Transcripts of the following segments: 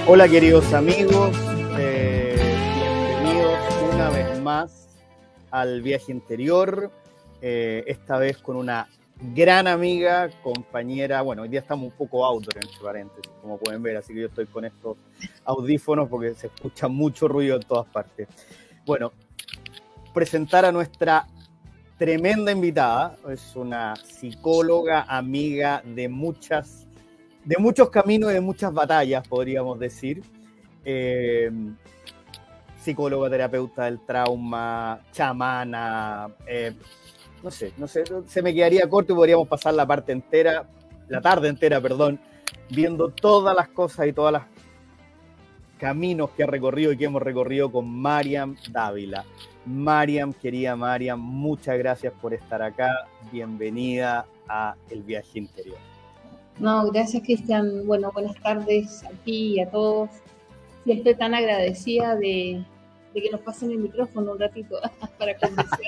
Hola queridos amigos, bienvenidos una vez más al viaje interior, esta vez con una gran amiga, compañera. Bueno, hoy día estamos un poco outdoor, entre paréntesis, como pueden ver, así que yo estoy con estos audífonos porque se escucha mucho ruido en todas partes. Bueno, presentar a nuestra tremenda invitada. Es una psicóloga, amiga de muchos caminos y de muchas batallas, podríamos decir. Psicóloga, terapeuta del trauma, chamana, no sé, se me quedaría corto y podríamos pasar la tarde entera, viendo todas las cosas y todos los caminos que ha recorrido y que hemos recorrido con Mariam Dávila. Mariam, querida Mariam, muchas gracias por estar acá. Bienvenida a El Viaje Interior. No, gracias, Cristian. Bueno, buenas tardes a ti y a todos. Siempre tan agradecida de que nos pasen el micrófono un ratito para conversar.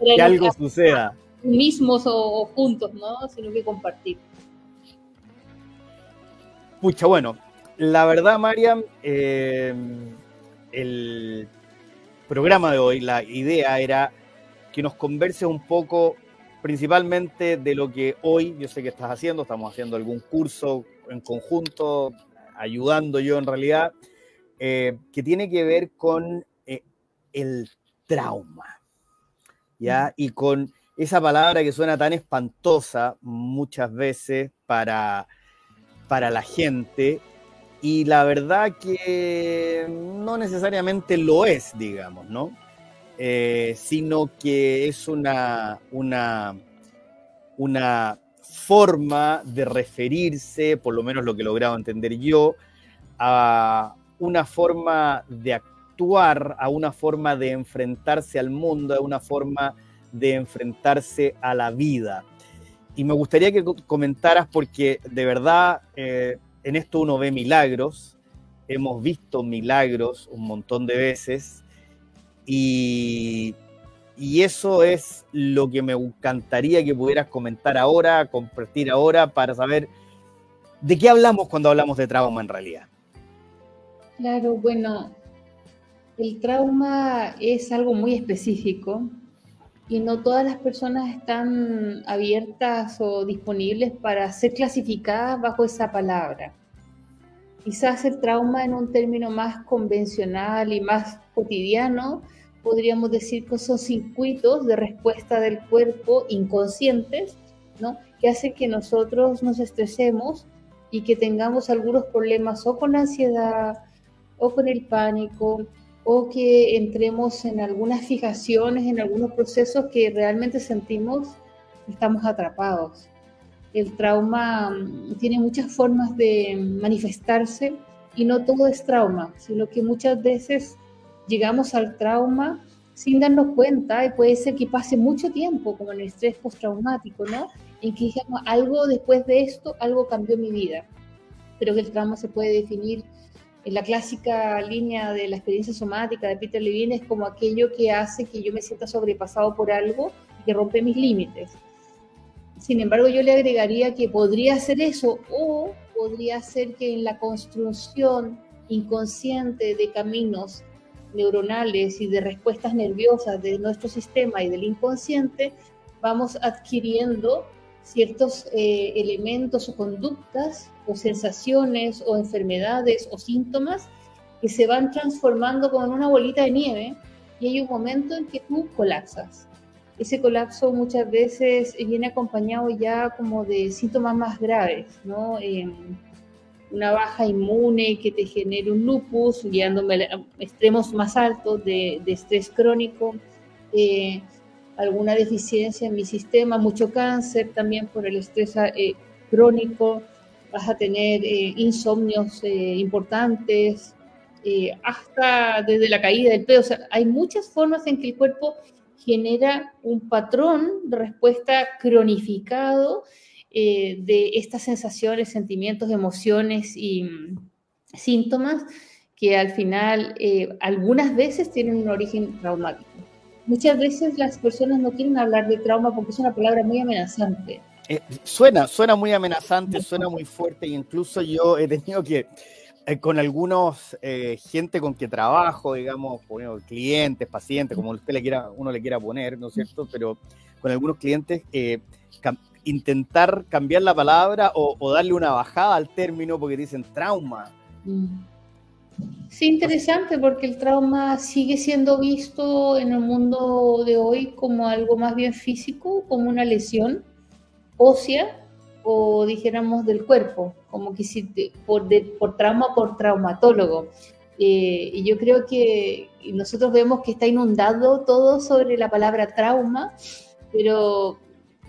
Que algo suceda. Mismos o juntos, ¿no? Sino que compartir. Pucha, bueno, la verdad, Mariam, el programa de hoy, la idea era que nos converses un poco, principalmente de lo que hoy yo sé que estás haciendo. Estamos haciendo algún curso en conjunto, ayudando yo en realidad, que tiene que ver con el trauma, ¿ya? Y con esa palabra que suena tan espantosa muchas veces para la gente, y la verdad que no necesariamente lo es, digamos, ¿no? Sino que es una forma de referirse, por lo menos lo que he logrado entender yo, a una forma de actuar, a una forma de enfrentarse al mundo, a una forma de enfrentarse a la vida. Y me gustaría que comentaras, porque de verdad en esto uno ve milagros, hemos visto milagros un montón de veces, y eso es lo que me encantaría que pudieras comentar ahora, compartir ahora, para saber de qué hablamos cuando hablamos de trauma en realidad. Claro, bueno, el trauma es algo muy específico y no todas las personas están abiertas o disponibles para ser clasificadas bajo esa palabra. Quizás el trauma, en un término más convencional y más cotidiano, podríamos decir que son circuitos de respuesta del cuerpo inconscientes, ¿no? Que hacen que nosotros nos estresemos y que tengamos algunos problemas o con la ansiedad o con el pánico, o que entremos en algunas fijaciones, en algunos procesos que realmente sentimos que estamos atrapados. El trauma tiene muchas formas de manifestarse y no todo es trauma, sino que muchas veces llegamos al trauma sin darnos cuenta, y puede ser que pase mucho tiempo, como en el estrés postraumático, ¿no? En que digamos, algo después de esto, algo cambió mi vida. Pero que el trauma se puede definir en la clásica línea de la experiencia somática de Peter Levine, es como aquello que hace que yo me sienta sobrepasado por algo y que rompe mis límites. Sin embargo, yo le agregaría que podría ser eso, o podría ser que en la construcción inconsciente de caminos neuronales y de respuestas nerviosas de nuestro sistema y del inconsciente, vamos adquiriendo ciertos elementos o conductas o sensaciones o enfermedades o síntomas que se van transformando como en una bolita de nieve, y hay un momento en que tú colapsas. Ese colapso muchas veces viene acompañado ya como de síntomas más graves, ¿no? Una baja inmune que te genere un lupus, guiándome a extremos más altos de estrés crónico, alguna deficiencia en mi sistema, mucho cáncer también por el estrés crónico, vas a tener insomnios importantes, hasta desde la caída del pedo. O sea, hay muchas formas en que el cuerpo genera un patrón de respuesta cronificado de estas sensaciones, sentimientos, emociones y síntomas que al final algunas veces tienen un origen traumático. Muchas veces las personas no quieren hablar de trauma porque es una palabra muy amenazante. Suena muy amenazante, suena muy fuerte, e incluso yo he tenido que con algunos gente con que trabajo, digamos, bueno, clientes, pacientes, como uno le quiera poner, ¿no es cierto? Pero con algunos clientes intentar cambiar la palabra o darle una bajada al término porque dicen trauma. Sí, interesante, porque el trauma sigue siendo visto en el mundo de hoy como algo más bien físico, como una lesión ósea o dijéramos del cuerpo, como que si por trauma, por traumatólogo. Y yo creo que nosotros vemos que está inundado todo sobre la palabra trauma, pero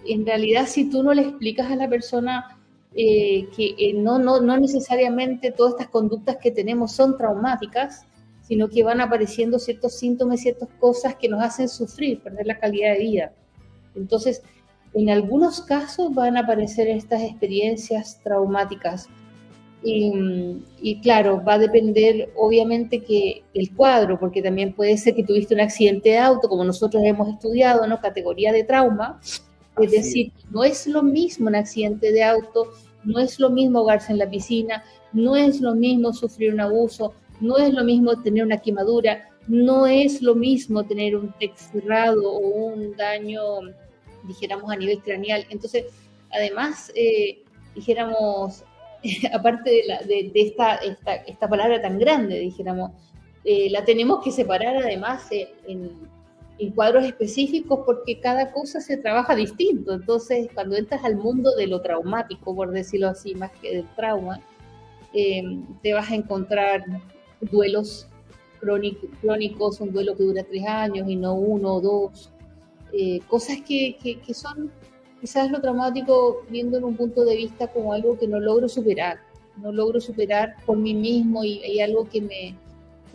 en realidad si tú no le explicas a la persona que no necesariamente todas estas conductas que tenemos son traumáticas, sino que van apareciendo ciertos síntomas y ciertas cosas que nos hacen sufrir, perder la calidad de vida. Entonces, en algunos casos van a aparecer estas experiencias traumáticas. Y claro, va a depender obviamente que el cuadro, porque también puede ser que tuviste un accidente de auto, como nosotros hemos estudiado, ¿no? Categoría de trauma. Es decir, no es lo mismo un accidente de auto, no es lo mismo ahogarse en la piscina, no es lo mismo sufrir un abuso, no es lo mismo tener una quemadura, no es lo mismo tener un TEC cerrado o un daño, dijéramos, a nivel craneal. Entonces, además, dijéramos, aparte de esta palabra tan grande, dijéramos, la tenemos que separar además en cuadros específicos porque cada cosa se trabaja distinto. Entonces, cuando entras al mundo de lo traumático, por decirlo así, más que del trauma, te vas a encontrar duelos crónicos, un duelo que dura 3 años y no 1 o 2, cosas que son quizás lo traumático viendo en un punto de vista como algo que no logro superar por mí mismo y algo que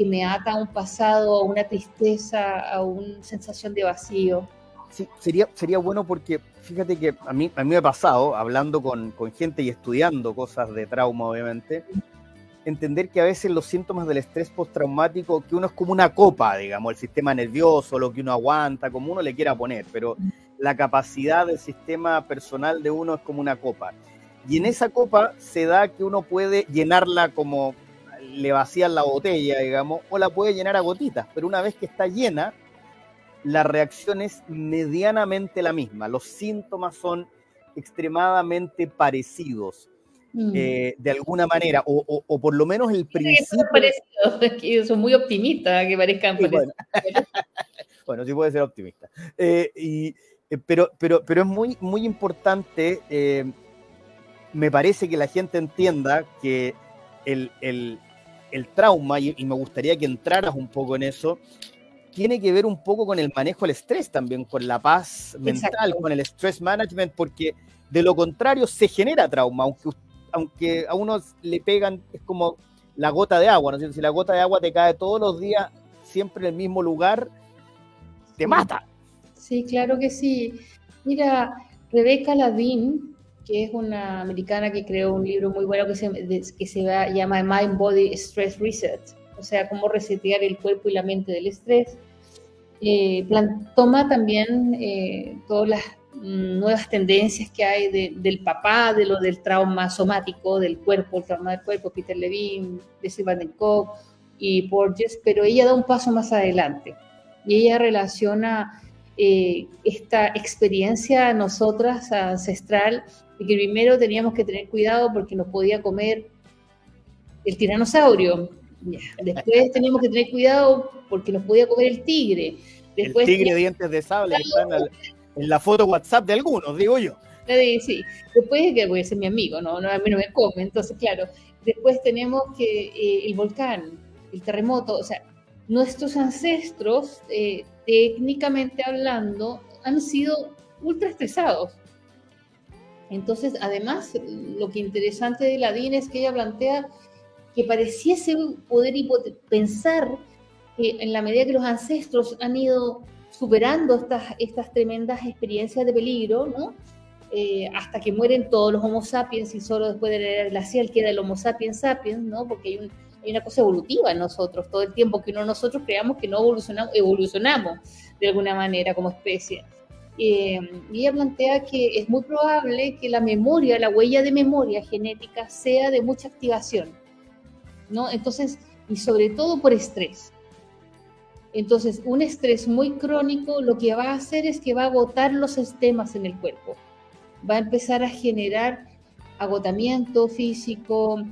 me ata a un pasado, a una tristeza, a una sensación de vacío. Sí, sería bueno porque fíjate que a mí me ha pasado, hablando con gente y estudiando cosas de trauma, obviamente, entender que a veces los síntomas del estrés postraumático, que uno es como una copa, digamos, el sistema nervioso, lo que uno aguanta, como uno le quiera poner, pero la capacidad del sistema personal de uno es como una copa. Y en esa copa se da que uno puede llenarla como le vacían la botella, digamos, o la puede llenar a gotitas, pero una vez que está llena, la reacción es medianamente la misma. Los síntomas son extremadamente parecidos, de alguna manera, o por lo menos el principio... Parecidos, que son muy optimistas, que parezcan parecidos. Bueno, sí puede ser optimista. Pero es muy, muy importante, me parece que la gente entienda que el trauma, y me gustaría que entraras un poco en eso, tiene que ver un poco con el manejo del estrés también, con la paz mental, exacto, con el stress management, porque de lo contrario se genera trauma, aunque a uno le pegan, es como la gota de agua, ¿no? Si la gota de agua te cae todos los días, siempre en el mismo lugar, te mata. Sí, claro que sí. Mira, Rebecca Ladin, que es una americana que creó un libro muy bueno que se llama Mind Body Stress Reset, o sea, cómo resetear el cuerpo y la mente del estrés. Toma también todas las nuevas tendencias que hay del papá, de lo del trauma somático, del cuerpo, el trauma del cuerpo, Peter Levine, Jesse Van den Kolk y Porges, pero ella da un paso más adelante y ella relaciona esta experiencia nosotras ancestral de que primero teníamos que tener cuidado porque nos podía comer el tiranosaurio. Después teníamos que tener cuidado porque nos podía comer el tigre. Después el tigre de dientes de sable que están en la foto WhatsApp de algunos, digo yo. Sí, después que voy a ser mi amigo, ¿no? A mí no me come, entonces claro. Después tenemos que el volcán, el terremoto, o sea, nuestros ancestros, técnicamente hablando, han sido ultra estresados. Entonces, además, lo que interesante de Ladin es que ella plantea que pareciese poder pensar que en la medida que los ancestros han ido superando estas tremendas experiencias de peligro, ¿no? Hasta que mueren todos los Homo sapiens y solo después de la era glacial queda el Homo sapiens sapiens, ¿no? Porque hay una cosa evolutiva en nosotros, todo el tiempo que nosotros creamos que no evolucionamos de alguna manera como especie. Y ella plantea que es muy probable que la memoria, la huella de memoria genética sea de mucha activación. ¿no? Entonces, y sobre todo por estrés. Entonces, un estrés muy crónico lo que va a hacer es que va a agotar los sistemas en el cuerpo. Va a empezar a generar agotamiento físico,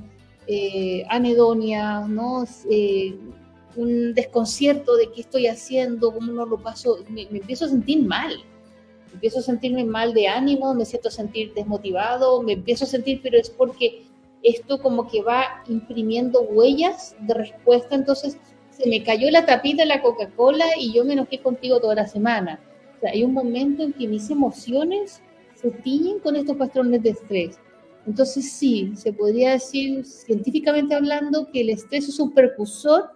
anedonia, ¿no? Un desconcierto de qué estoy haciendo, cómo no lo paso, me empiezo a sentir mal. Empiezo a sentirme mal de ánimo, me siento a sentir desmotivado, me empiezo a sentir, pero es porque esto como que va imprimiendo huellas de respuesta, entonces se me cayó la tapita de la Coca-Cola y yo me enojé contigo toda la semana. O sea, hay un momento en que mis emociones se tiñen con estos patrones de estrés. Entonces sí, se podría decir científicamente hablando que el estrés es un precursor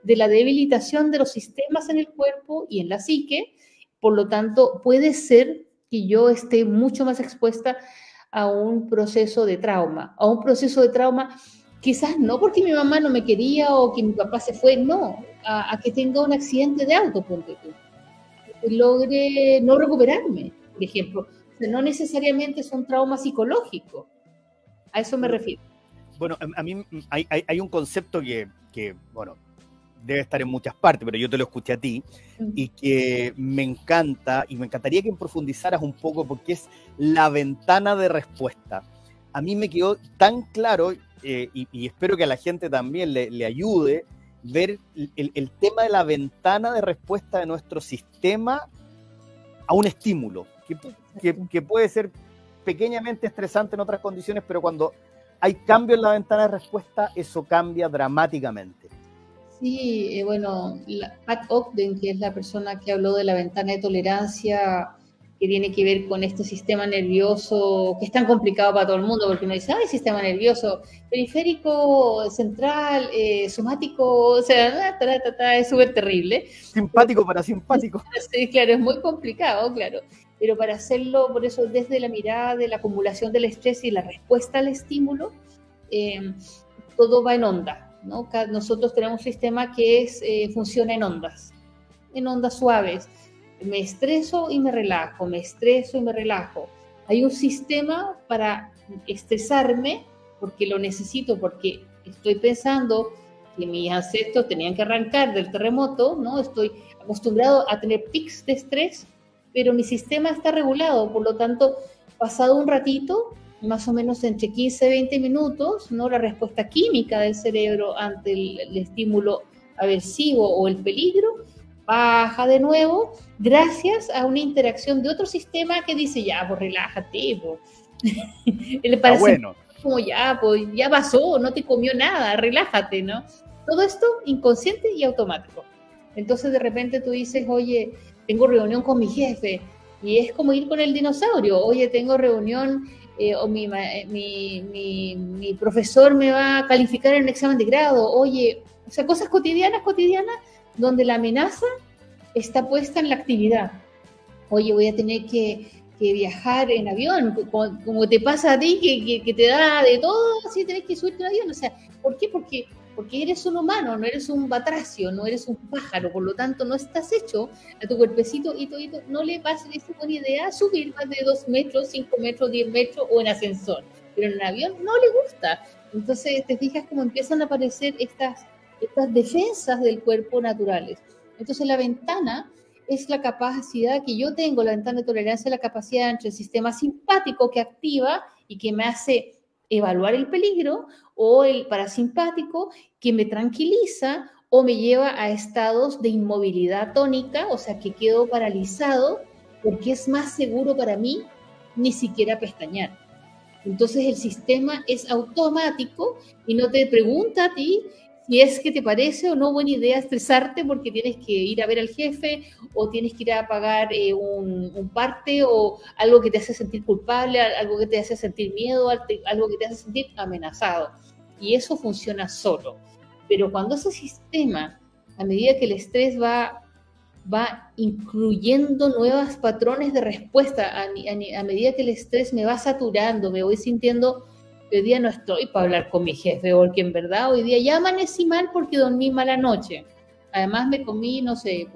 de la debilitación de los sistemas en el cuerpo y en la psique. Por lo tanto, puede ser que yo esté mucho más expuesta a un proceso de trauma, quizás no porque mi mamá no me quería o que mi papá se fue, no, a que tenga un accidente de auto, ponte tú, que logre no recuperarme, por ejemplo. O sea, no necesariamente es un trauma psicológico, a eso me refiero. Bueno, a mí hay un concepto que, bueno, debe estar en muchas partes, pero yo te lo escuché a ti, y que me encanta, y me encantaría que profundizaras un poco, porque es la ventana de respuesta. A mí me quedó tan claro, y espero que a la gente también le ayude, ver el tema de la ventana de respuesta de nuestro sistema a un estímulo, que puede ser pequeñamente estresante en otras condiciones, pero cuando hay cambio en la ventana de respuesta, eso cambia dramáticamente. Sí, bueno, Pat Ogden, que es la persona que habló de la ventana de tolerancia, que tiene que ver con este sistema nervioso, que es tan complicado para todo el mundo, porque uno dice, ay, sistema nervioso, periférico, central, somático, o sea, es súper terrible. Simpático para simpático. Sí, claro, es muy complicado, claro, pero para hacerlo, por eso, desde la mirada de la acumulación del estrés y la respuesta al estímulo, todo va en onda, ¿no? Nosotros tenemos un sistema que funciona en ondas suaves. Me estreso y me relajo, me estreso y me relajo. Hay un sistema para estresarme porque lo necesito, porque estoy pensando que mis ancestros tenían que arrancar del terremoto, ¿no? Estoy acostumbrado a tener pics de estrés, pero mi sistema está regulado, por lo tanto, pasado un ratito, más o menos entre 15 y 20 minutos, ¿no? La respuesta química del cerebro ante el estímulo aversivo o el peligro baja de nuevo gracias a una interacción de otro sistema que dice, ya, pues relájate, pues. Para bueno. Como ya, pues ya pasó, no te comió nada, relájate, ¿no? Todo esto inconsciente y automático. Entonces de repente tú dices, oye, tengo reunión con mi jefe, y es como ir con el dinosaurio, oye, tengo reunión, o mi profesor me va a calificar en un examen de grado, oye, o sea, cosas cotidianas, donde la amenaza está puesta en la actividad. Oye, voy a tener que viajar en avión, como te pasa a ti, que te da de todo, así tenés que subirte en avión. O sea, ¿por qué? Porque eres un humano, no eres un batracio, no eres un pájaro, por lo tanto no estás hecho a tu cuerpecito y todito, no le va a ser buena idea subir más de 2 metros, 5 metros, 10 metros o en ascensor, pero en el avión no le gusta. Entonces te fijas cómo empiezan a aparecer estas defensas del cuerpo naturales. Entonces la ventana es la capacidad que yo tengo, la ventana de tolerancia, la capacidad entre el sistema simpático que activa y que me hace evaluar el peligro, o el parasimpático que me tranquiliza o me lleva a estados de inmovilidad tónica, o sea que quedo paralizado porque es más seguro para mí ni siquiera pestañear. Entonces el sistema es automático y no te pregunta a ti si es que te parece o no buena idea estresarte porque tienes que ir a ver al jefe o tienes que ir a pagar un parte o algo que te hace sentir culpable, algo que te hace sentir miedo, algo que te hace sentir amenazado. Y eso funciona solo. Pero cuando ese sistema, a medida que el estrés va incluyendo nuevos patrones de respuesta, a medida que el estrés me va saturando, me voy sintiendo hoy día no estoy para hablar con mi jefe, porque en verdad hoy día ya amanecí mal porque dormí mala noche. Además me comí, no sé,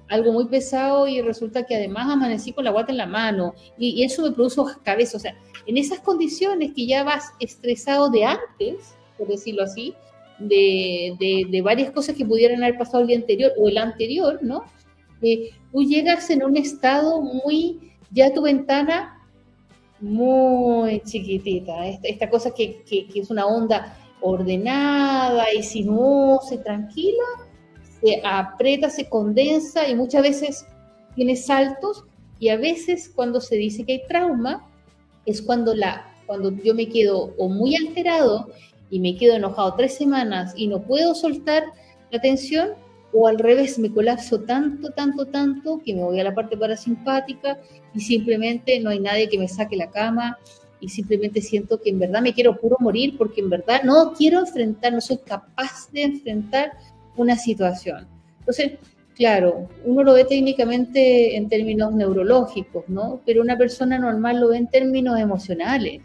algo muy pesado y resulta que además amanecí con la guata en la mano y eso me produjo cabeza. O sea, en esas condiciones que ya vas estresado de antes, por decirlo así, de varias cosas que pudieran haber pasado el día anterior o el anterior, ¿no? Tú llegas en un estado muy, ya tu ventana muy chiquitita, esta cosa que es una onda ordenada y sinuosa y tranquila, se aprieta, se condensa y muchas veces tiene saltos, y a veces cuando se dice que hay trauma es cuando yo me quedo o muy alterado y me quedo enojado 3 semanas y no puedo soltar la tensión, o al revés, me colapso tanto que me voy a la parte parasimpática y simplemente no hay nadie que me saque la cama y simplemente siento que en verdad me quiero puro morir porque en verdad no quiero enfrentar, no soy capaz de enfrentar una situación. Entonces, claro, uno lo ve técnicamente en términos neurológicos, ¿no? Pero una persona normal lo ve en términos emocionales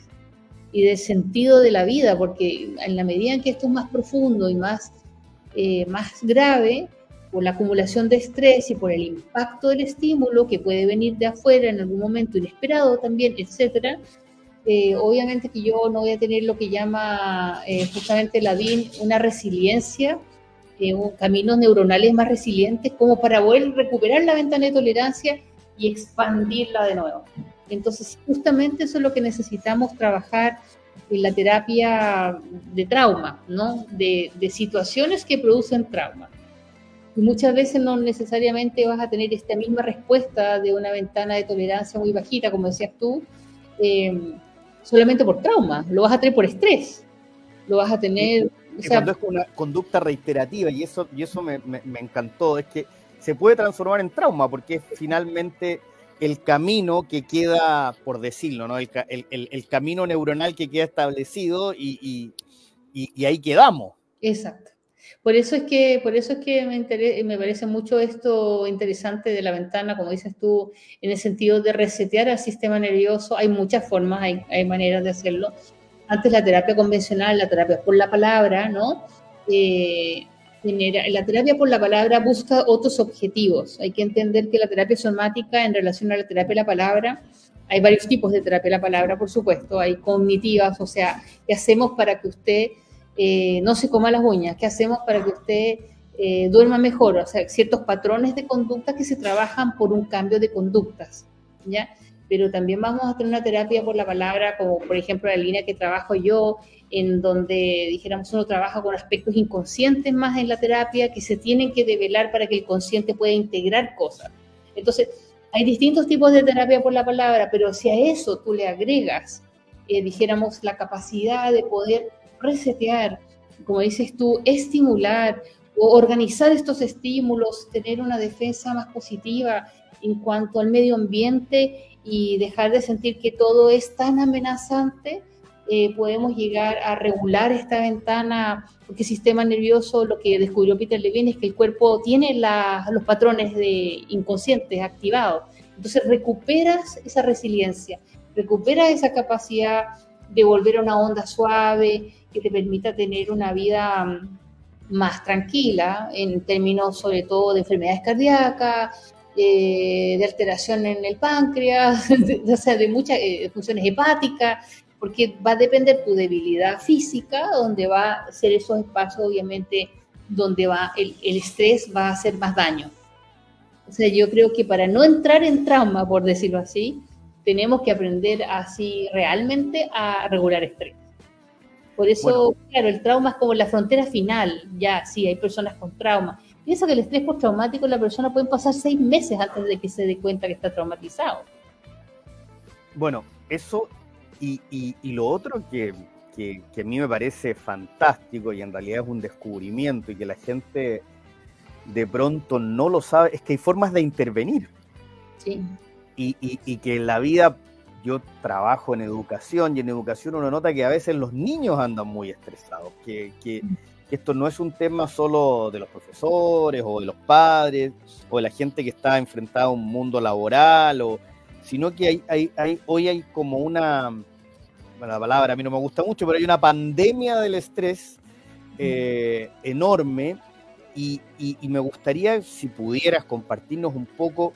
y de sentido de la vida, porque en la medida en que esto es más profundo y más grave, por la acumulación de estrés y por el impacto del estímulo que puede venir de afuera en algún momento inesperado también, etcétera, obviamente que yo no voy a tener lo que llama justamente Lavín una resiliencia, caminos neuronales más resilientes como para poder recuperar la ventana de tolerancia y expandirla de nuevo. Entonces, justamente eso es lo que necesitamos trabajar en la terapia de trauma, ¿no? De situaciones que producen trauma. Y muchas veces no necesariamente vas a tener esta misma respuesta de una ventana de tolerancia muy bajita, como decías tú, solamente por trauma, lo vas a tener por estrés, lo vas a tener... O sea, cuando es una conducta reiterativa, y eso me encantó, es que se puede transformar en trauma, porque es finalmente el camino que queda, por decirlo, ¿no? El camino neuronal que queda establecido y ahí quedamos. Exacto. Por eso es que me parece mucho esto interesante de la ventana, como dices tú, en el sentido de resetear al sistema nervioso. Hay muchas formas, hay maneras de hacerlo. Antes la terapia convencional, la terapia por la palabra, ¿no? La terapia por la palabra busca otros objetivos. Hay que entender que la terapia somática en relación a la terapia de la palabra, hay varios tipos de terapia de la palabra, por supuesto. Hay cognitivas, o sea, ¿qué hacemos para que usted no se coma las uñas? ¿Qué hacemos para que usted duerma mejor? O sea, ciertos patrones de conducta que se trabajan por un cambio de conductas, ¿ya? Pero también vamos a tener una terapia por la palabra, como por ejemplo la línea que trabajo yo, en donde, dijéramos, uno trabaja con aspectos inconscientes más en la terapia que se tienen que develar para que el consciente pueda integrar cosas. Entonces, hay distintos tipos de terapia por la palabra, pero si a eso tú le agregas, dijéramos, la capacidad de poder resetear, como dices tú, estimular o organizar estos estímulos, tener una defensa más positiva en cuanto al medio ambiente y dejar de sentir que todo es tan amenazante, podemos llegar a regular esta ventana, porque el sistema nervioso, lo que descubrió Peter Levine es que el cuerpo tiene los patrones inconscientes activados. Entonces recuperas esa resiliencia, recuperas esa capacidad de volver a una onda suave que te permita tener una vida más tranquila en términos sobre todo de enfermedades cardíacas, de alteración en el páncreas, o sea, de muchas funciones hepáticas, porque va a depender tu debilidad física, donde va a ser esos espacios, obviamente, donde va el estrés va a hacer más daño. O sea, yo creo que para no entrar en trauma, por decirlo así, tenemos que aprender así realmente a regular estrés. Por eso, bueno, claro, el trauma es como la frontera final. Ya, sí, hay personas con trauma. Piensa que el estrés postraumático, la persona puede pasar 6 meses antes de que se dé cuenta que está traumatizado. Bueno, eso y lo otro que a mí me parece fantástico y en realidad es un descubrimiento y que la gente de pronto no lo sabe, es que hay formas de intervenir. Sí. Y que en la vida, yo trabajo en educación y en educación uno nota que a veces los niños andan muy estresados, que esto no es un tema solo de los profesores o de los padres o de la gente que está enfrentada a un mundo laboral, sino que hoy hay como bueno, la palabra a mí no me gusta mucho, pero hay una pandemia del estrés enorme y me gustaría, si pudieras compartirnos un poco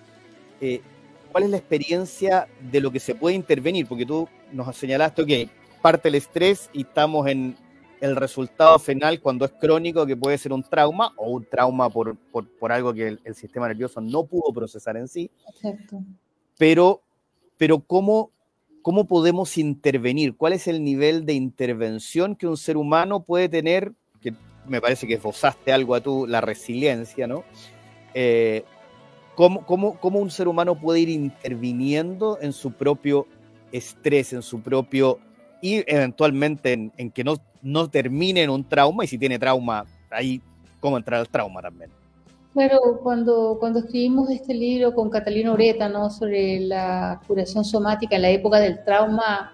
cuál es la experiencia de lo que se puede intervenir, porque tú nos señalaste, ok, parte el estrés y estamos en el resultado final cuando es crónico, que puede ser un trauma o un trauma por algo que el sistema nervioso no pudo procesar en sí. Exacto. Pero ¿cómo podemos intervenir? ¿Cuál es el nivel de intervención que un ser humano puede tener? Que me parece que esbozaste algo a tú, la resiliencia, ¿no? ¿Cómo un ser humano puede ir interviniendo en su propio estrés, en su propio... y eventualmente en que no termine en un trauma, y si tiene trauma, ahí cómo entrar al trauma también? Claro, cuando escribimos este libro con Catalina Ureta, ¿no?, sobre la curación somática en la época del trauma,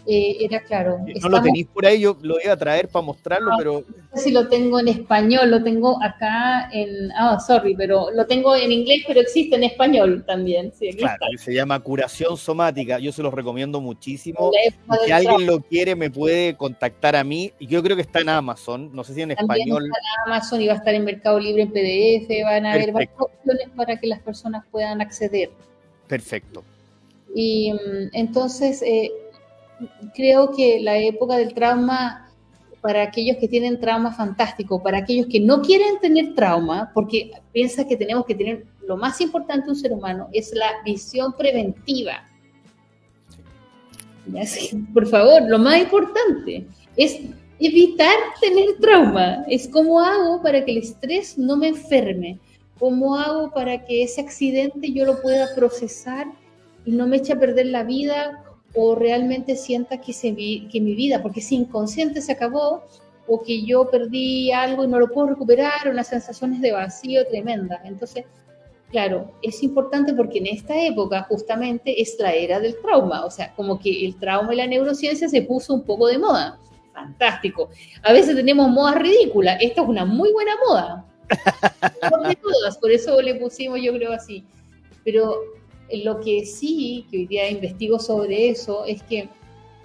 era claro. No lo tenéis por ahí, yo lo iba a traer para mostrarlo, pero... No sé si lo tengo en español, lo tengo acá en... pero lo tengo en inglés, pero existe en español también. Sí, aquí claro, está. se llama Curación Somática, yo se los recomiendo muchísimo. Si alguien lo quiere, me puede contactar a mí, y yo creo que está en Amazon, no sé si en también español. Está en Amazon y va a estar en Mercado Libre en PDF, van a haber varias opciones para que las personas puedan acceder. Perfecto. Y entonces... creo que la época del trauma, para aquellos que tienen trauma, fantástico. Para aquellos que no quieren tener trauma, porque piensa que tenemos que tener, lo más importante de un ser humano es la visión preventiva. Por favor, lo más importante es evitar tener trauma. Es cómo hago para que el estrés no me enferme. ¿Cómo hago para que ese accidente yo lo pueda procesar y no me eche a perder la vida, o realmente sienta que mi vida, porque si inconsciente se acabó, o que yo perdí algo y no lo puedo recuperar, unas sensaciones de vacío tremendas? Entonces, claro, es importante porque en esta época justamente es la era del trauma, o sea, como que el trauma y la neurociencia se puso un poco de moda. Fantástico. A veces tenemos modas ridículas, esta es una muy buena moda. Por eso le pusimos, yo creo, así. Pero lo que sí, que hoy día investigo sobre eso, es que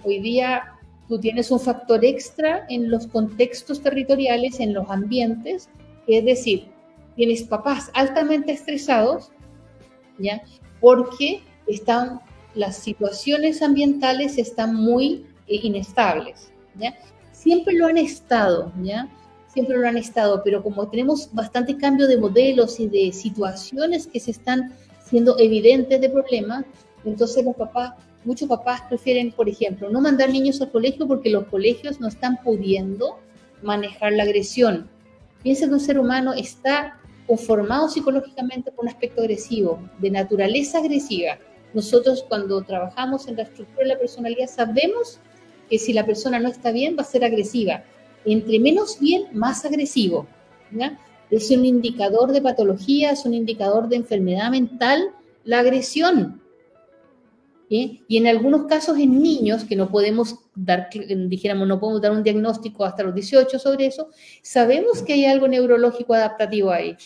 hoy día tú tienes un factor extra en los contextos territoriales, en los ambientes, es decir, tienes papás altamente estresados, ¿ya? Porque las situaciones ambientales están muy inestables, ¿ya? Siempre lo han estado, ¿ya? Siempre lo han estado, pero como tenemos bastante cambio de modelos y de situaciones que se están siendo evidentes de problemas, entonces muchos papás prefieren, por ejemplo, no mandar niños al colegio porque los colegios no están pudiendo manejar la agresión. Piensa que un ser humano está conformado psicológicamente por un aspecto agresivo, de naturaleza agresiva. Nosotros, cuando trabajamos en la estructura de la personalidad, sabemos que si la persona no está bien, va a ser agresiva. Entre menos bien, más agresivo, ¿ya? Es un indicador de patología, es un indicador de enfermedad mental, la agresión. ¿Sí? Y en algunos casos en niños, que no podemos dar un diagnóstico hasta los 18 sobre eso, sabemos que hay algo neurológico adaptativo ahí,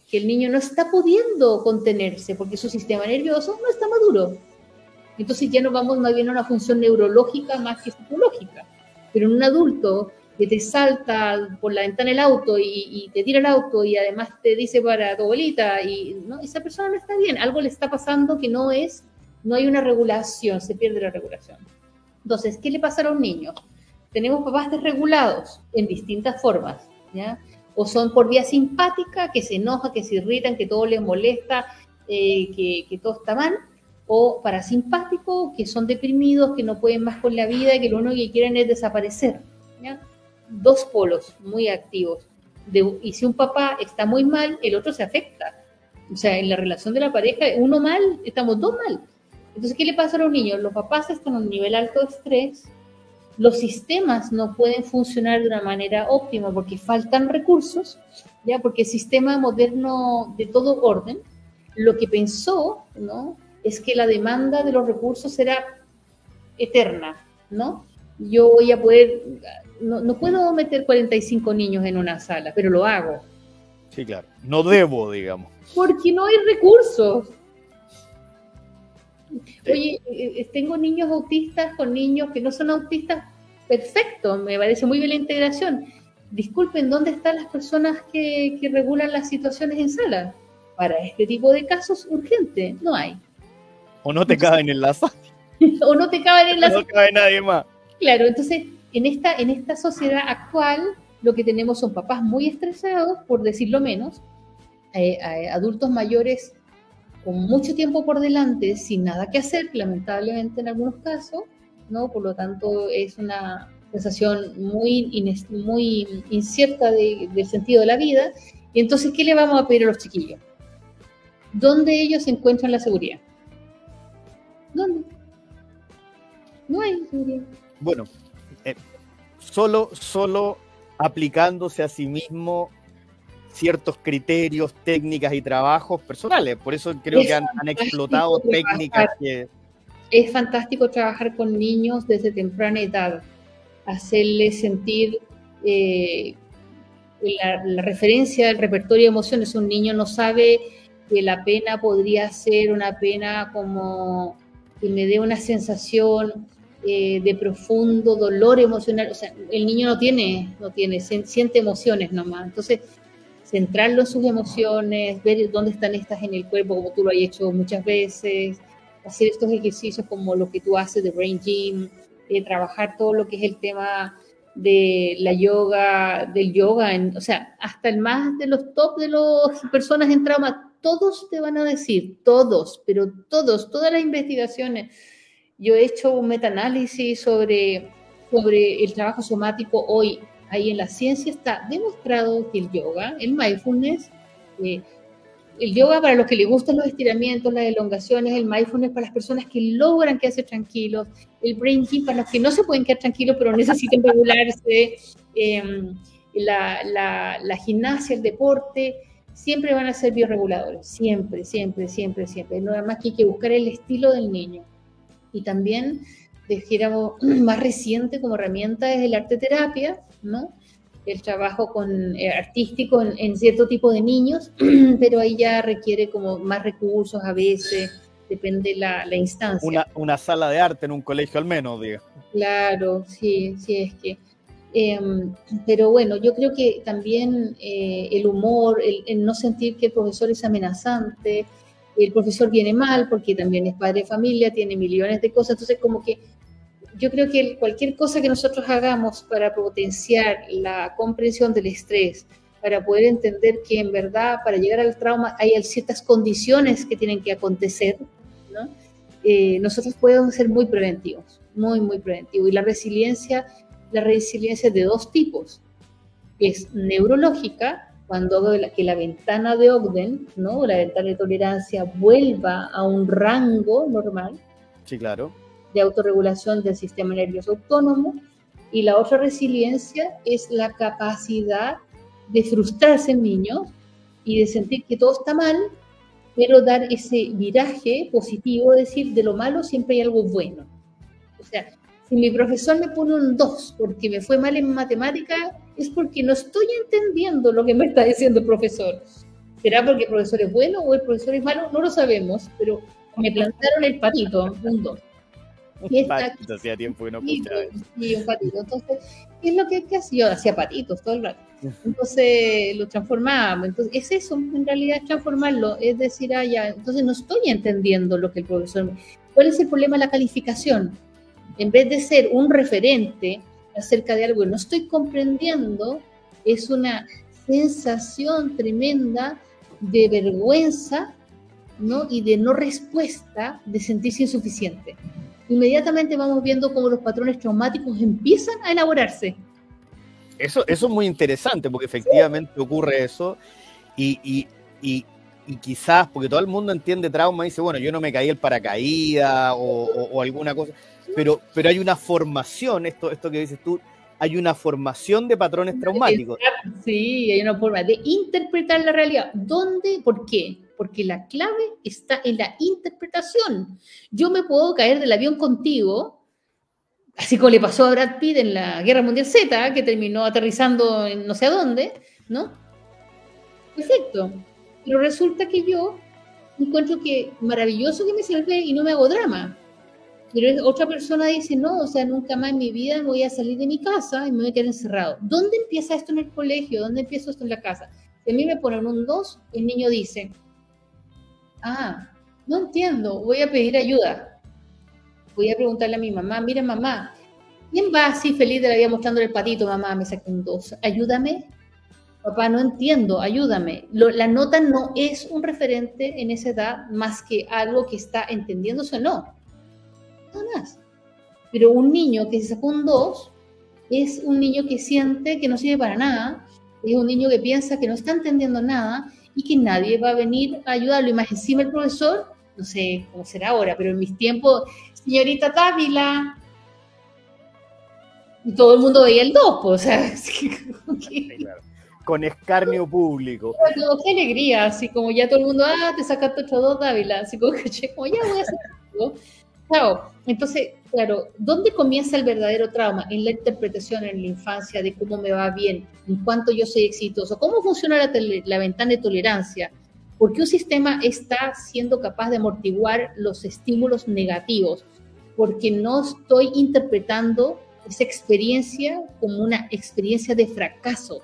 que el niño no está pudiendo contenerse porque su sistema nervioso no está maduro. Entonces ya nos vamos más bien a una función neurológica más que psicológica. Pero en un adulto que te salta por la ventana del auto y te tira el auto y además te dice para tu abuelita, ¿no? Esa persona no está bien, algo le está pasando que no hay una regulación, se pierde la regulación. Entonces, ¿qué le pasa a los niños? Tenemos papás desregulados en distintas formas, ¿ya? O son por vía simpática, que se enoja, que se irritan, que todo les molesta, que todo está mal, o parasimpáticos, que son deprimidos, que no pueden más con la vida y que lo único que quieren es desaparecer, ¿ya? Dos polos muy activos. Y si un papá está muy mal, el otro se afecta. O sea, en la relación de la pareja, uno mal, estamos dos mal. Entonces, ¿qué le pasa a los niños? Los papás están a un nivel alto de estrés, los sistemas no pueden funcionar de una manera óptima porque faltan recursos, ¿ya? Porque el sistema moderno de todo orden, lo que pensó, ¿no?, es que la demanda de los recursos era eterna, ¿no? Yo voy a poder, no puedo meter 45 niños en una sala, pero lo hago. Sí, claro. No debo, digamos. Porque no hay recursos. Sí. Oye, tengo niños autistas con niños que no son autistas, perfecto, me parece muy bien la integración. Disculpen, ¿dónde están las personas que regulan las situaciones en sala? Para este tipo de casos urgentes, no hay. O no te caben en la sala. O no te caben en la sala. No cabe nadie más. Claro, entonces en esta sociedad actual lo que tenemos son papás muy estresados, por decirlo menos, adultos mayores con mucho tiempo por delante, sin nada que hacer, lamentablemente en algunos casos, ¿no? Por lo tanto, es una sensación muy incierta del sentido de la vida. Y entonces, ¿qué le vamos a pedir a los chiquillos? ¿Dónde ellos encuentran la seguridad? ¿Dónde? No hay seguridad. Bueno, solo aplicándose a sí mismo ciertos criterios, técnicas y trabajos personales. Por eso creo que han explotado técnicas que... Es fantástico trabajar con niños desde temprana edad, hacerles sentir la referencia del repertorio de emociones. Un niño no sabe que la pena podría ser una pena como que me dé una sensación de profundo dolor emocional. O sea, el niño no tiene, siente emociones nomás. Entonces, centrarlo en sus emociones, ver dónde están estas en el cuerpo, como tú lo has hecho muchas veces, hacer estos ejercicios como lo que tú haces de Brain Gym, trabajar todo lo que es el tema de la yoga, del yoga, o sea, hasta el más de los top de las personas en trauma, todos te van a decir, todos, pero todos, todas las investigaciones. Yo he hecho un metaanálisis sobre el trabajo somático hoy. Ahí en la ciencia está demostrado que el yoga, el mindfulness, el yoga para los que les gustan los estiramientos, las elongaciones, el mindfulness para las personas que logran quedarse tranquilos, el brain gym para los que no se pueden quedar tranquilos pero necesitan regularse, la gimnasia, el deporte, siempre van a ser biorreguladores, siempre. Nada más que hay que buscar el estilo del niño. Y también, dijéramos, más reciente como herramienta es el arte terapia, ¿no? El trabajo artístico en cierto tipo de niños, pero ahí ya requiere como más recursos a veces, depende la instancia. Una sala de arte en un colegio al menos, diga. Claro, sí, es que... pero bueno, yo creo que también el humor, el no sentir que el profesor es amenazante, el profesor viene mal porque también es padre de familia, tiene millones de cosas, entonces como que yo creo que cualquier cosa que nosotros hagamos para potenciar la comprensión del estrés, para poder entender que en verdad para llegar al trauma hay ciertas condiciones que tienen que acontecer, ¿no? Nosotros podemos ser muy preventivos, muy preventivos. Y la resiliencia es de dos tipos. Es neurológica, cuando hago que la ventana de Ogden, ¿no? La ventana de tolerancia vuelva a un rango normal. Sí, claro. De autorregulación del sistema nervioso autónomo, y la otra resiliencia es la capacidad de frustrarse en niños y de sentir que todo está mal, pero dar ese viraje positivo, decir, de lo malo siempre hay algo bueno. O sea, si mi profesor me pone un 2 porque me fue mal en matemática, es porque no estoy entendiendo lo que me está diciendo el profesor. ¿Será porque el profesor es bueno o el profesor es malo? No lo sabemos, pero me plantaron el patito, un 2. Un patito, hacía tiempo que no escuchaba eso. Sí, un patito. Entonces, ¿qué es lo que hacía? Yo hacía patitos todo el rato. Entonces, lo transformábamos. Entonces, es eso, en realidad, es transformarlo. Es decir, ya, entonces no estoy entendiendo lo que el profesor... ¿Cuál es el problema de la calificación? En vez de ser un referente acerca de algo que no estoy comprendiendo, es una sensación tremenda de vergüenza, ¿no? Y de no respuesta, de sentirse insuficiente. Inmediatamente vamos viendo cómo los patrones traumáticos empiezan a elaborarse. Eso es muy interesante, porque efectivamente ocurre eso, y quizás, porque todo el mundo entiende trauma y dice, bueno, yo no me caí el paracaídas o alguna cosa, pero hay una formación, esto que dices tú, hay una formación de patrones traumáticos. Sí, hay una forma de interpretar la realidad. ¿Dónde? ¿Por qué? Porque la clave está en la interpretación. Yo me puedo caer del avión contigo, así como le pasó a Brad Pitt en la Guerra Mundial Z, que terminó aterrizando en no sé a dónde, ¿no? Perfecto. Pero resulta que yo encuentro que maravilloso que me salvé y no me hago drama. Pero otra persona dice, no, o sea, nunca más en mi vida me voy a salir de mi casa y me voy a quedar encerrado. ¿Dónde empieza esto en el colegio? ¿Dónde empieza esto en la casa? Si a mí me ponen un 2, el niño dice, no entiendo, voy a pedir ayuda. Voy a preguntarle a mi mamá, mira mamá, ¿Quién va así feliz de la vida mostrando el patito? Mamá, me saqué un 2. Ayúdame. Papá, no entiendo, ayúdame. La nota no es un referente en esa edad más que algo que está entendiéndose o no. Nada más. Pero un niño que se sacó un 2 es un niño que siente que no sirve para nada, es un niño que piensa que no está entendiendo nada y que nadie va a venir a ayudarlo. Y más encima el profesor, no sé cómo será ahora, pero en mis tiempos, señorita Dávila, y todo el mundo veía el 2, pues, o sea, Claro. Con escarnio público. Bueno, qué alegría, así como ya todo el mundo, te sacaste 8-2, Dávila, así como que como ya voy a hacer algo. Claro, entonces, claro, ¿dónde comienza el verdadero trauma? En la interpretación en la infancia de cómo me va bien, en cuánto yo soy exitoso, cómo funciona la ventana de tolerancia, por qué un sistema está siendo capaz de amortiguar los estímulos negativos, porque no estoy interpretando esa experiencia como una experiencia de fracaso.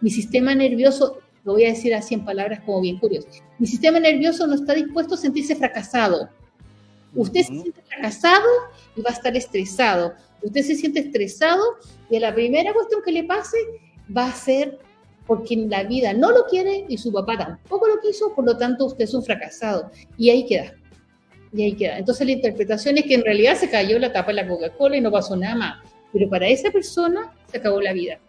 Mi sistema nervioso, lo voy a decir así en palabras como bien curiosas, mi sistema nervioso no está dispuesto a sentirse fracasado. Usted se siente fracasado y va a estar estresado. Usted se siente estresado y la primera cuestión que le pase va a ser porque la vida no lo quiere y su papá tampoco lo quiso, por lo tanto usted es un fracasado. Y ahí queda. Y ahí queda. Entonces la interpretación es que en realidad se cayó la tapa de la Coca-Cola y no pasó nada más. Pero para esa persona se acabó la vida.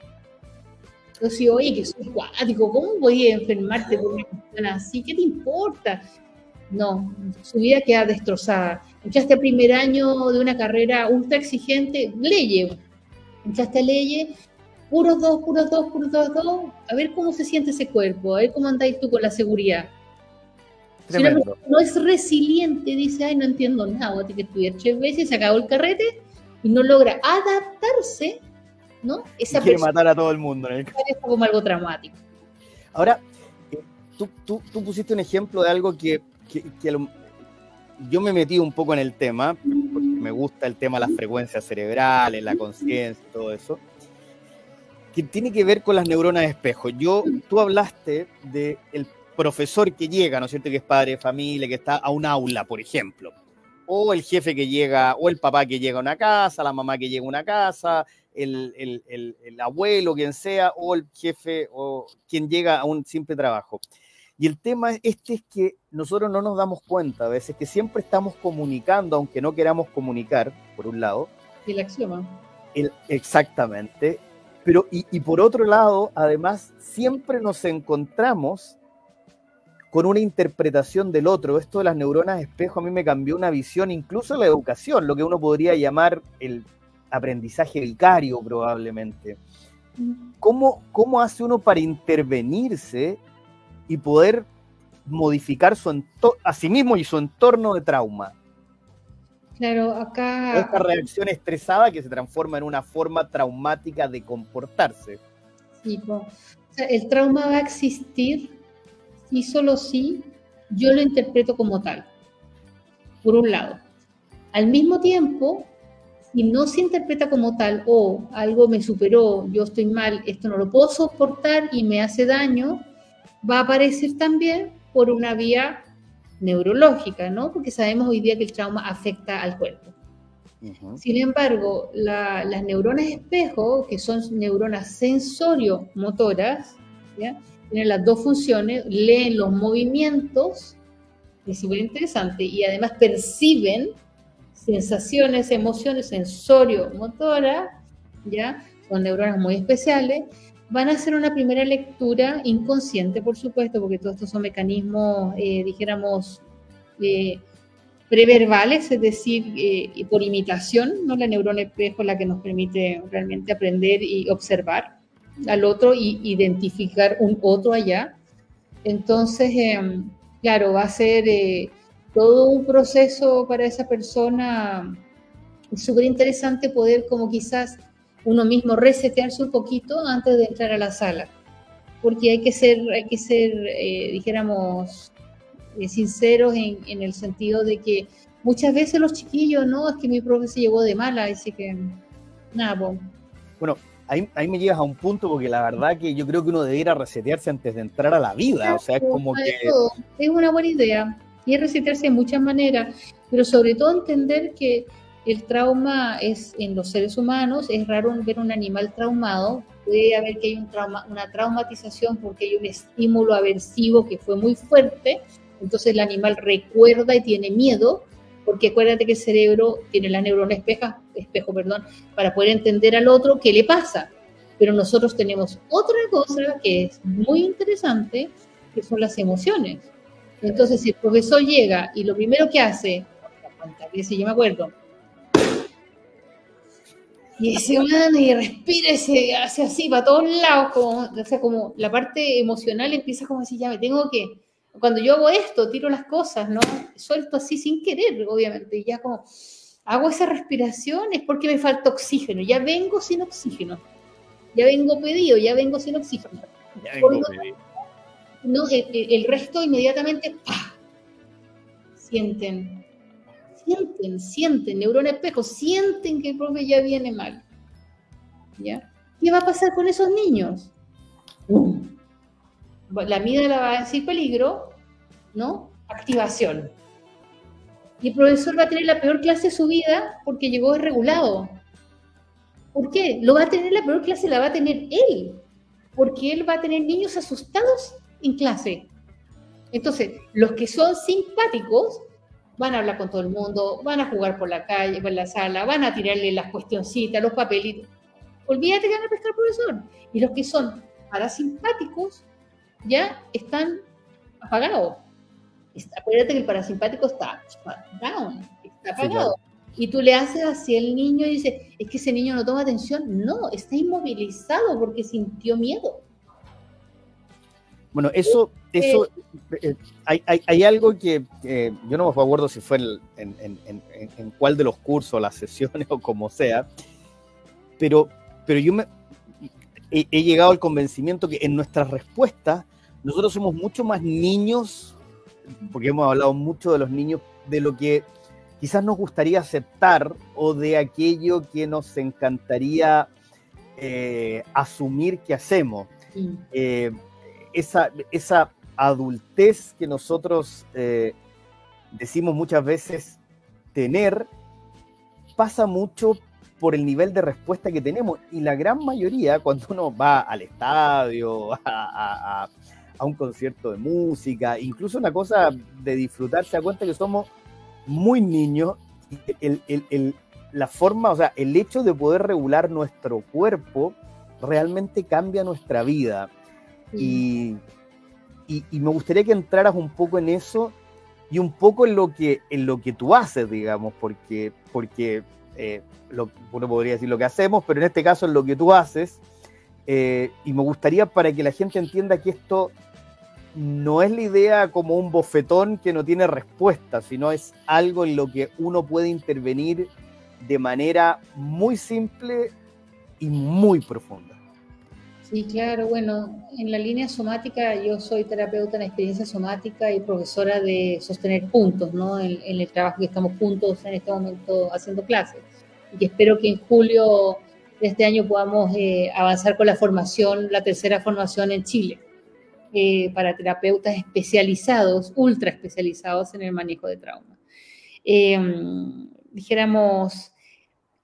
Entonces, oye, que soy cuático, ¿cómo voy a enfermarte por una cuestión así? ¿Qué te importa? No, su vida queda destrozada. Entraste a primer año de una carrera ultra exigente, leyes. Entraste a leyes, puros dos, puros dos, puros dos, dos. A ver cómo se siente ese cuerpo, a ver cómo andáis tú con la seguridad. Tremendo. Si una no es resiliente, dice, ay, no entiendo nada, tiene que estudiar 3 veces, se acabó el carrete y no logra adaptarse, ¿no? Esa quiere matar a todo el mundo. Es como algo traumático. Ahora, tú pusiste un ejemplo de algo que yo me metí un poco en el tema, porque me gusta el tema de las frecuencias cerebrales, la conciencia y todo eso, que tiene que ver con las neuronas de espejo. Tú hablaste del profesor que llega, ¿no es cierto?, que es padre de familia, que está a un aula, por ejemplo, o el jefe que llega, o el papá que llega a una casa, la mamá que llega a una casa, el abuelo, quien sea, o el jefe, o quien llega a un simple trabajo. Y el tema es que nosotros no nos damos cuenta a veces que siempre estamos comunicando, aunque no queramos comunicar, por un lado. Y el axioma. Exactamente. Pero, y por otro lado, además, siempre nos encontramos con una interpretación del otro. Esto de las neuronas espejo a mí me cambió una visión, incluso en la educación, lo que uno podría llamar el aprendizaje vicario, probablemente. ¿Cómo hace uno para intervenirse y poder modificar a sí mismo y su entorno de trauma? Claro, acá... Esta reacción estresada que se transforma en una forma traumática de comportarse. Sí, o sea, el trauma va a existir y solo si yo lo interpreto como tal, por un lado. Al mismo tiempo, si no se interpreta como tal, o algo me superó, yo estoy mal, esto no lo puedo soportar y me hace daño, va a aparecer también por una vía neurológica, ¿no? Porque sabemos hoy día que el trauma afecta al cuerpo. Sin embargo, las neuronas espejo, que son neuronas sensorio-motoras, ¿ya?, tienen las dos funciones, leen los movimientos, es súper interesante, y además perciben sensaciones, emociones sensorio-motoras, ¿ya? Son neuronas muy especiales. Van a hacer una primera lectura inconsciente, por supuesto, porque todos estos son mecanismos, dijéramos, preverbales, es decir, por imitación, ¿no? La neurona espejo es la que nos permite realmente aprender y observar al otro y identificar un otro allá. Entonces, claro, va a ser todo un proceso para esa persona. Es súper interesante poder como quizás uno mismo resetearse un poquito antes de entrar a la sala, porque hay que ser dijéramos, sinceros en el sentido de que muchas veces los chiquillos, no, es que mi profe se llegó de mala, así que nada, bueno, ahí me llegas a un punto, porque la verdad que yo creo que uno debiera resetearse antes de entrar a la vida. Claro, o sea, es como que... Es una buena idea, y es resetearse de muchas maneras, pero sobre todo entender que el trauma es en los seres humanos, es raro ver un animal traumado, puede haber que hay una traumatización porque hay un estímulo aversivo que fue muy fuerte, entonces el animal recuerda y tiene miedo, porque acuérdate que el cerebro tiene la neurona espejo, para poder entender al otro qué le pasa. Pero nosotros tenemos otra cosa que es muy interesante, que son las emociones. Entonces, si el profesor llega y lo primero que hace, ¿cuántas veces yo me acuerdo? Y se humana y respira y se hace así para todos lados, como la parte emocional empieza como así, ya me tengo que, cuando yo hago esto, tiro las cosas, ¿no? Suelto así sin querer, obviamente, y ya como hago esa respiración es porque me falta oxígeno, ya vengo sin oxígeno, ya vengo pedido, ya vengo sin oxígeno. Ya vengo pedido. No, el resto inmediatamente, ¡pah! Sienten, neurona espejo, sienten que el profe ya viene mal. ¿Ya? ¿Qué va a pasar con esos niños? La amígdala va a decir peligro, ¿no? Activación. Y el profesor va a tener la peor clase de su vida porque llegó desregulado. ¿Por qué? Lo va a tener la peor clase, la va a tener él, porque él va a tener niños asustados en clase. Entonces, los que son simpáticos van a hablar con todo el mundo, van a jugar por la calle, por la sala, van a tirarle las cuestioncitas, los papelitos. Olvídate que van a pescar al profesor. Y los que son parasimpáticos ya están apagados. Acuérdate que el parasimpático está down, está apagado. Sí, claro. Y tú le haces así al niño y dices, es que ese niño no toma atención. No, está inmovilizado porque sintió miedo. Bueno, eso hay algo que yo no me acuerdo si fue en cuál de los cursos, las sesiones o como sea, pero yo he llegado al convencimiento que en nuestras respuestas nosotros somos mucho más niños, porque hemos hablado mucho de los niños, de lo que quizás nos gustaría aceptar o de aquello que nos encantaría asumir que hacemos. Esa adultez que nosotros decimos muchas veces tener, pasa mucho por el nivel de respuesta que tenemos, y la gran mayoría, cuando uno va al estadio, a un concierto de música, incluso una cosa de disfrutar, se da cuenta que somos muy niños. La forma, o sea, el hecho de poder regular nuestro cuerpo realmente cambia nuestra vida. Y me gustaría que entraras un poco en eso y un poco en lo que tú haces, digamos, porque uno podría decir lo que hacemos, pero en este caso es lo que tú haces, y me gustaría, para que la gente entienda, que esto no es la idea como un bofetón que no tiene respuesta, sino es algo en lo que uno puede intervenir de manera muy simple y muy profunda. Sí, claro, bueno, en la línea somática yo soy terapeuta en experiencia somática y profesora de sostener puntos, ¿no? En el trabajo que estamos juntos en este momento haciendo clases. Y que espero que en julio de este año podamos avanzar con la formación, la tercera formación en Chile, para terapeutas especializados, ultra especializados en el manejo de trauma. Dijéramos,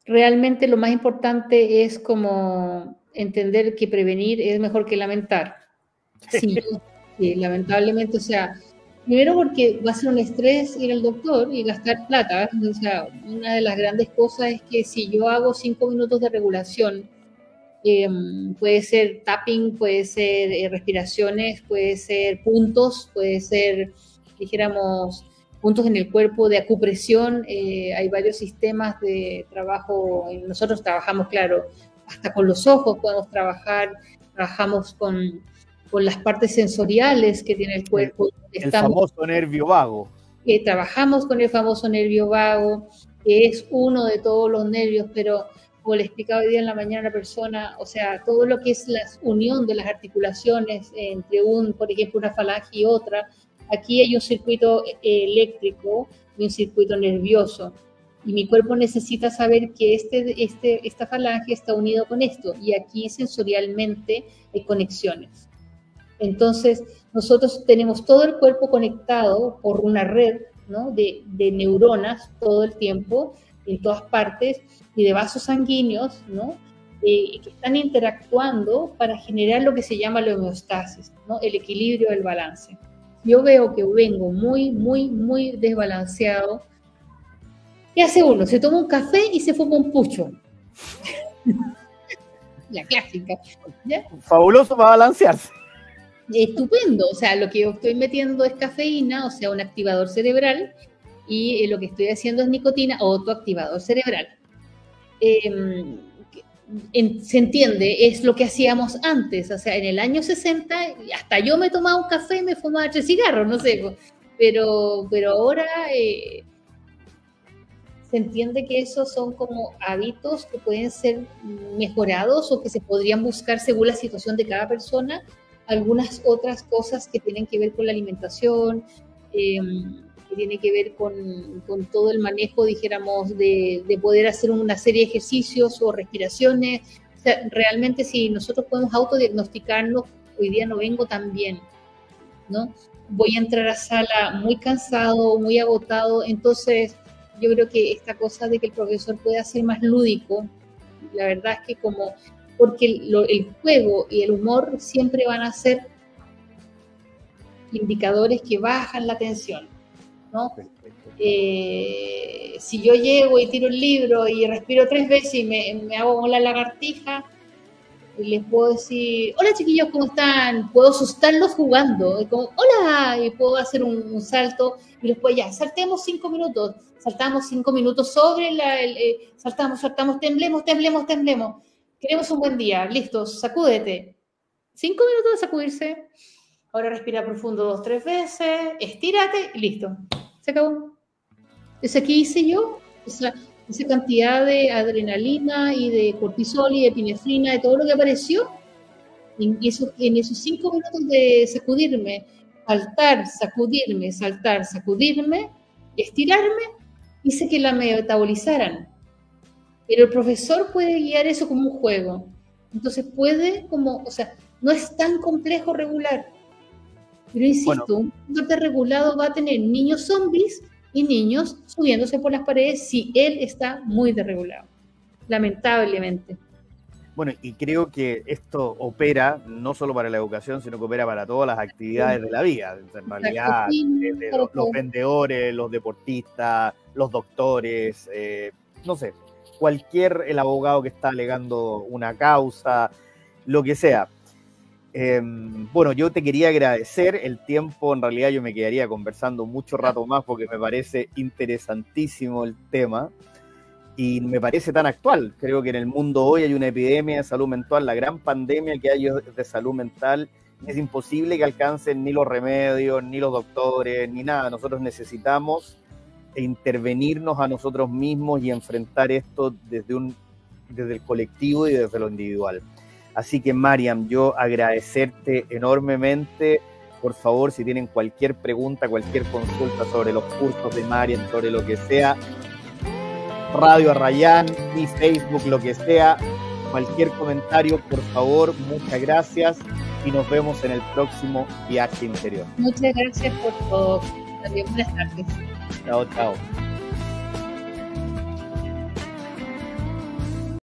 realmente lo más importante es como entender que prevenir es mejor que lamentar. Sí, lamentablemente, o sea, primero porque va a ser un estrés ir al doctor y gastar plata. O sea, una de las grandes cosas es que si yo hago 5 minutos de regulación, puede ser tapping, puede ser respiraciones, puede ser puntos, puede ser, dijéramos, puntos en el cuerpo de acupresión. Hay varios sistemas de trabajo. Nosotros trabajamos, claro, hasta con los ojos podemos trabajar, trabajamos con las partes sensoriales que tiene el cuerpo. El famoso nervio vago. Trabajamos con el famoso nervio vago, que es uno de todos los nervios, pero como le explicaba hoy día en la mañana a la persona, o sea, todo lo que es la unión de las articulaciones entre por ejemplo, una falange y otra, aquí hay un circuito eléctrico y un circuito nervioso. Y mi cuerpo necesita saber que esta falange está unido con esto, y aquí sensorialmente hay conexiones. Entonces, nosotros tenemos todo el cuerpo conectado por una red, ¿no?, de neuronas todo el tiempo, en todas partes y de vasos sanguíneos, ¿no? Que están interactuando para generar lo que se llama la homeostasis, ¿no? El equilibrio del balance. Yo veo que vengo muy desbalanceado. ¿Qué hace uno? Se toma un café y se fuma un pucho. La clásica. ¿Ya? Fabuloso para balancearse. Estupendo, o sea, lo que yo estoy metiendo es cafeína, o sea, un activador cerebral, y lo que estoy haciendo es nicotina, otro activador cerebral. Se entiende, es lo que hacíamos antes, o sea, en el año 60, hasta yo me tomaba un café y me fumaba 3 cigarros, no sé, pero ahora se entiende que esos son como hábitos que pueden ser mejorados o que se podrían buscar según la situación de cada persona, algunas otras cosas que tienen que ver con la alimentación, que tiene que ver con todo el manejo, dijéramos, de poder hacer una serie de ejercicios o respiraciones. O sea, realmente si nosotros podemos autodiagnosticarnos, hoy día no vengo tan bien, ¿no? Voy a entrar a sala muy cansado, muy agotado, entonces yo creo que esta cosa de que el profesor pueda ser más lúdico, la verdad es que porque el juego y el humor siempre van a ser indicadores que bajan la tensión, ¿no? Si yo llego y tiro el libro y respiro 3 veces y me hago como la lagartija, y les puedo decir, hola chiquillos, ¿cómo están? Puedo asustarlos jugando, y como, hola, y puedo hacer un salto, y después ya, saltemos 5 minutos, saltamos 5 minutos sobre saltamos, temblemos, queremos un buen día, listo, sacúdete, 5 minutos de sacudirse, ahora respira profundo 2, 3 veces, estírate, y listo, se acabó. Entonces aquí hice yo, esa cantidad de adrenalina y de cortisol y de epinefrina, de todo lo que apareció, en esos 5 minutos de sacudirme, saltar, sacudirme, estirarme, hice que la metabolizaran. Pero el profesor puede guiar eso como un juego. Entonces o sea, no es tan complejo regular. Pero insisto, un deporte regulado va a tener niños zombies y niños subiéndose por las paredes si él está muy desregulado, lamentablemente. Bueno, y creo que esto opera no solo para la educación, sino que opera para todas las actividades de la vida. En realidad, los vendedores, los deportistas, los doctores, no sé, el abogado que está alegando una causa, lo que sea. Bueno, yo te quería agradecer el tiempo. En realidad yo me quedaría conversando mucho rato más porque me parece interesantísimo el tema y me parece tan actual. Creo que en el mundo hoy hay una epidemia de salud mental, la gran pandemia que hay de salud mental. Es imposible que alcancen ni los remedios, ni los doctores, ni nada. Nosotros necesitamos intervenirnos a nosotros mismos y enfrentar esto desde el colectivo y desde lo individual. Así que, Mariam, yo agradecerte enormemente. Por favor, si tienen cualquier pregunta, cualquier consulta sobre los cursos de Mariam, sobre lo que sea, Radio Arrayán, mi Facebook, lo que sea, cualquier comentario, por favor, muchas gracias y nos vemos en el próximo Viaje Interior. Muchas gracias por todo. Buenas tardes. Chao, chao.